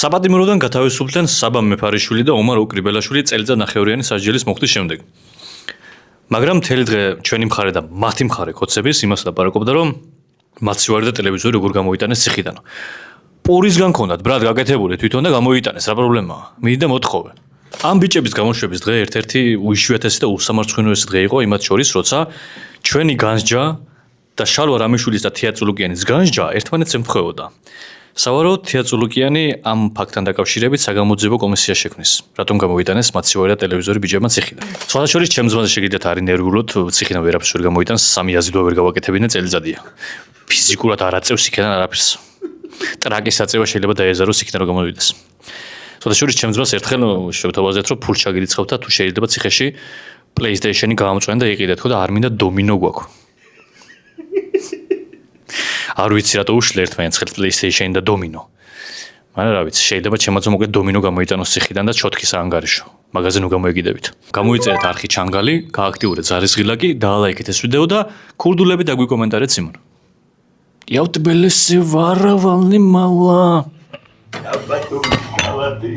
საბადიმროდან გათავისუფლდნენ საბა მეფარიშვილი და ომარ უკრიბელაშვილი წელიწად ნახევრიანი სასჯელის მოხდის შემდეგ. მაგრამ მთელი დღე ჩვენი მხარე და მათი მხარე ხოცების იმას ლაპარაკობდა, რომ მაცივარი და ტელევიზორი როგორ გამოიტანეს ციხიდან. პორისგან ქონდათ ბრად გაკეთებული თვითონ და გამოიტანეს, რა პრობლემაა? მიდიდა მოთხოვე. ამ ბიჭების გამოშვების დღე ერთ-ერთი უიშვიათესი და უსამართლოესი დღე იყო იმათ შორის, როცა ჩვენი განსჯა და შალვა რამიშვილის და თია წულუკიანის განსჯა ერთმანეთს ემთხვეოდა. სავარაუდოდ თია წულუკიანი ამ ფაქტთან დაკავშირებით საგამოძიებო კომისია შექმნის, რატომ გამოიტანეს მაცივარი და ტელევიზორი ბიჭებმა ციხიდან. სხვათა შორის ჩემს ძმაზე შეგიძლიათ არ ინერვიულოთ, ციხიდან ვერაფერს ვერ გამოიტანს, სამი აზიდვა ვერ გავაკეთებინა წელიწადია. ფიზიკურად არ აწევს იქიდან არაფერს. ტრაკის აწევა შეიძლება დაეზაროს იქიდან რომ გამოვიდეს. სხვათა შორის ჩემს ძმას ერთხელ შევთავაზეთ, რომ ფულს ჩაგირიცხავთ და თუ შეიძლება ციხეში PlayStation-ი გაამწვენ და იყიდეთ, ხო და არ მინდა დომინო გვაქვს. არ ვიცი რატო უშლე ერთმანეთს ხელს PlayStation და დომინო. მაგრამ რა ვიცი, შეიძლება ჩემაც მოგეთ დომინო გამოიტანოს ციხიდან და ჩოთქის ანგარიშო. მაგაზე ნუ გამოიგიდებით. გამოიწერეთ არხი ჩანგალი, გააქტიურეთ ზარისღილაკი, დაალაიქეთ ეს ვიდეო და ქურდულები დაგვიკომენტარეთ სიმონ. Იავტბელესი ვარავალნი მალა. Აბა თუ გავადი.